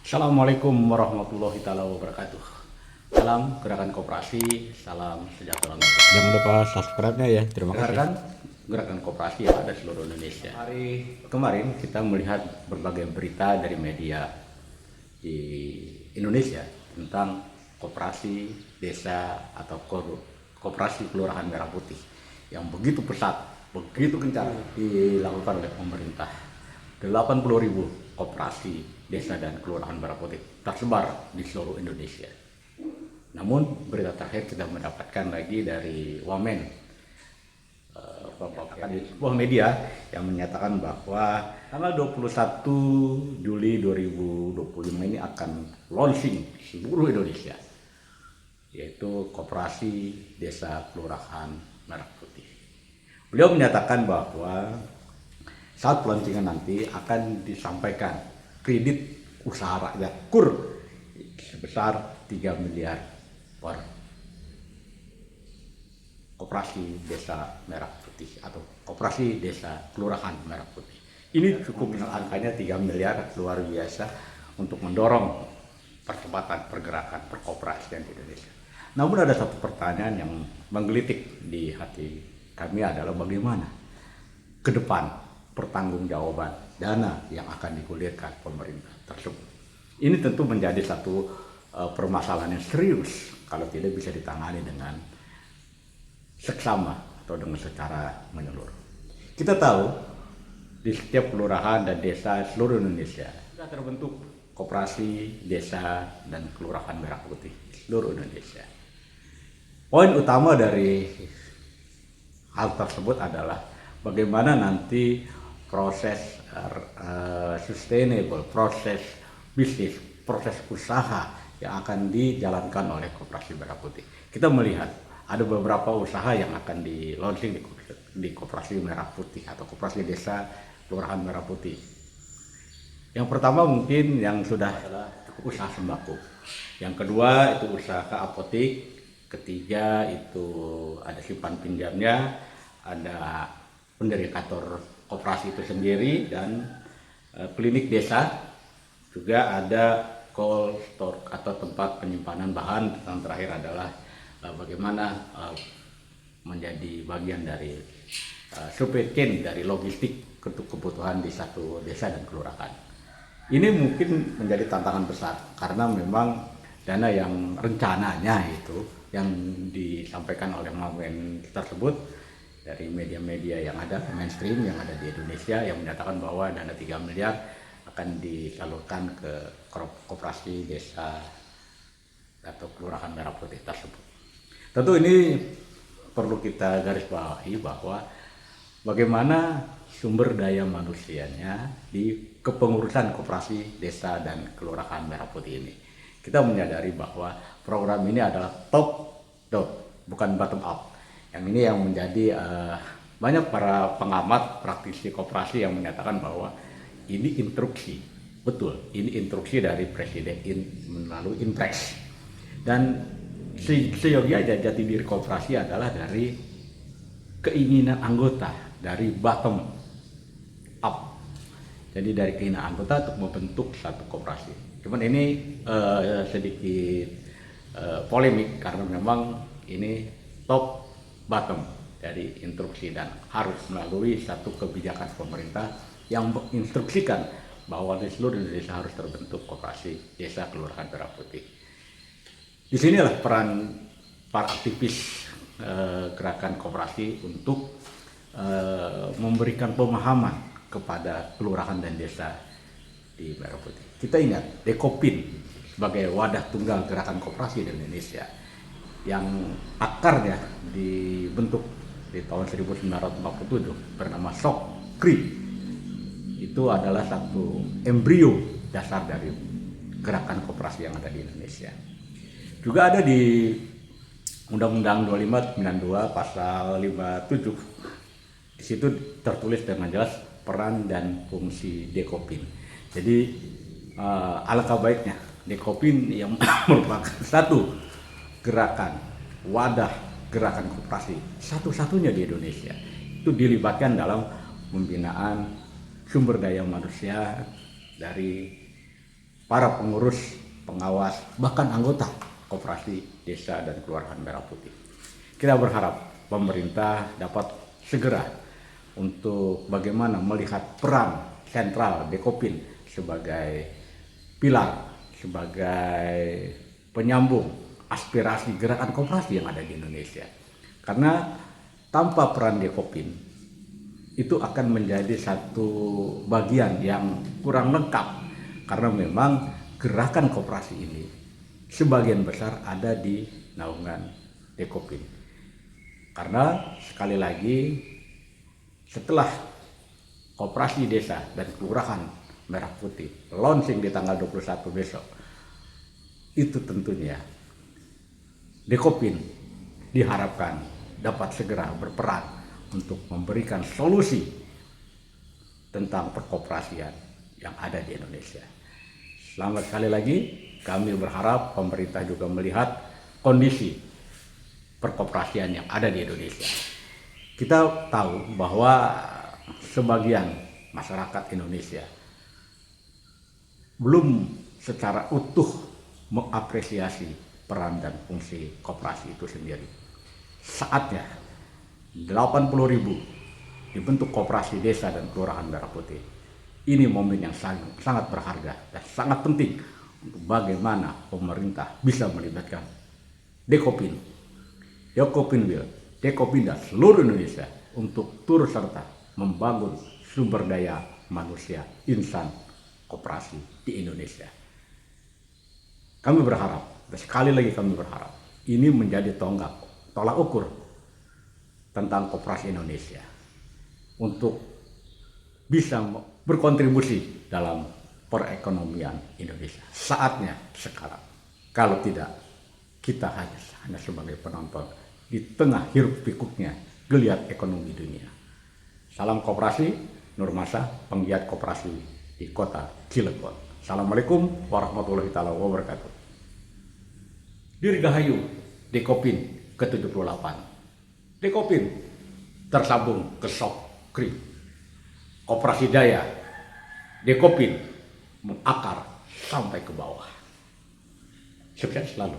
Assalamualaikum warahmatullahi taala wabarakatuh. Salam gerakan koperasi, salam sejahtera untuk Jangan lupa subscribe-nya ya. Terima kasih. gerakan gerakan koperasi yang ada di seluruh Indonesia. Hari kemarin kita melihat berbagai berita dari media di Indonesia tentang koperasi desa atau koperasi kelurahan Merah Putih yang begitu pesat, begitu gencar dilakukan oleh pemerintah. 80.000 koperasi desa dan kelurahan Merah Putih tersebar di seluruh Indonesia. Namun berita terakhir kita mendapatkan lagi dari Wamen, di sebuah media yang menyatakan bahwa tanggal 21 Juli 2025 ini akan launching di seluruh Indonesia, yaitu koperasi desa kelurahan Merah Putih. Beliau menyatakan bahwa saat pelantikan nanti akan disampaikan kredit usaha rakyat KUR sebesar 3 miliar per koperasi desa Merah Putih atau koperasi desa kelurahan Merah Putih. Ini cukup, angkanya 3 miliar, luar biasa untuk mendorong percepatan pergerakan perkoperasian di Indonesia. Namun ada satu pertanyaan yang menggelitik di hati kami adalah bagaimana ke depan pertanggungjawaban dana yang akan digulirkan pemerintah tersebut. Ini tentu menjadi satu permasalahan yang serius kalau tidak bisa ditangani dengan seksama atau dengan secara menyeluruh. Kita tahu di setiap kelurahan dan desa seluruh Indonesia sudah terbentuk koperasi desa dan kelurahan Merah Putih seluruh Indonesia. Poin utama dari hal tersebut adalah bagaimana nanti proses sustainable, proses bisnis, proses usaha yang akan dijalankan oleh koperasi Merah Putih. Kita melihat ada beberapa usaha yang akan di launching di koperasi Merah Putih atau koperasi desa kelurahan Merah Putih. Yang pertama mungkin yang sudah adalah usaha sembako. Yang kedua itu usaha apotik. Ketiga itu ada simpan pinjamnya, ada pendedikator koperasi itu sendiri, dan klinik desa, juga ada cold store atau tempat penyimpanan bahan. Yang terakhir adalah bagaimana menjadi bagian dari supply chain dari logistik untuk kebutuhan di satu desa dan kelurahan. Ini mungkin menjadi tantangan besar karena memang dana yang rencananya itu yang disampaikan oleh Wamen tersebut dari media-media yang ada mainstream yang ada di Indonesia yang menyatakan bahwa dana 3 miliar akan disalurkan ke koperasi desa atau kelurahan Merah Putih tersebut. Tentu ini perlu kita garis bawahi bahwa bagaimana sumber daya manusianya di kepengurusan koperasi desa dan kelurahan Merah Putih ini. Kita menyadari bahwa program ini adalah top down, bukan bottom up. Yang ini yang menjadi banyak para pengamat praktisi koperasi yang menyatakan bahwa ini instruksi, betul, ini instruksi dari Presiden melalui Inpres. Dan seyogianya jati diri koperasi adalah dari keinginan anggota, dari bottom up. Jadi dari keinginan anggota untuk membentuk satu koperasi. Cuman ini sedikit polemik karena memang ini top bottom dari instruksi dan harus melalui satu kebijakan pemerintah yang menginstruksikan bahwa di seluruh Indonesia harus terbentuk koperasi desa kelurahan Merah Putih. Disinilah peran para aktivis gerakan koperasi untuk memberikan pemahaman kepada kelurahan dan desa di Merah Putih. Kita ingat Dekopin sebagai wadah tunggal gerakan koperasi di Indonesia yang akarnya dibentuk di tahun 1947 bernama Sokri. Itu adalah satu embrio dasar dari gerakan koperasi yang ada di Indonesia. Juga ada di Undang-Undang 2592 pasal 57. Di situ tertulis dengan jelas peran dan fungsi Dekopin. Jadi alangkah baiknya Dekopin yang merupakan satu gerakan, wadah gerakan koperasi satu-satunya di Indonesia itu dilibatkan dalam pembinaan sumber daya manusia dari para pengurus, pengawas, bahkan anggota Koperasi Desa dan Kelurahan Merah Putih. Kita berharap pemerintah dapat segera untuk bagaimana melihat peran sentral Dekopin sebagai pilar, sebagai penyambung aspirasi gerakan koperasi yang ada di Indonesia. Karena tanpa peran Dekopin itu akan menjadi satu bagian yang kurang lengkap, karena memang gerakan koperasi ini sebagian besar ada di naungan Dekopin. Karena sekali lagi, setelah Koperasi Desa dan Kelurahan Merah Putih launching di tanggal 21 besok, itu tentunya Dekopin diharapkan dapat segera berperan untuk memberikan solusi tentang perkoperasian yang ada di Indonesia. Selamat sekali lagi, kami berharap pemerintah juga melihat kondisi perkoperasian yang ada di Indonesia. Kita tahu bahwa sebagian masyarakat Indonesia belum secara utuh mengapresiasi peran dan fungsi koperasi itu sendiri. Saatnya 80.000 dibentuk Koperasi Desa dan Kelurahan Merah Putih. Ini momen yang sangat berharga dan sangat penting untuk bagaimana pemerintah bisa melibatkan Dekopin, Dekopin dan seluruh Indonesia untuk turut serta membangun sumber daya manusia insan koperasi di Indonesia. Kami berharap, dan sekali lagi kami berharap, ini menjadi tolak ukur tentang koperasi Indonesia untuk bisa berkontribusi dalam perekonomian Indonesia. Saatnya sekarang. Kalau tidak, kita hanya sebagai penonton di tengah hiruk pikuknya geliat ekonomi dunia. Salam koperasi, Nur Masa, penggiat koperasi di kota Cilegon. Assalamualaikum warahmatullahi wabarakatuh. Dirgahayu Dekopin ke-78. Dekopin tersambung ke Sokri. Koperasi Daya Dekopin mengakar sampai ke bawah. Sukses selalu.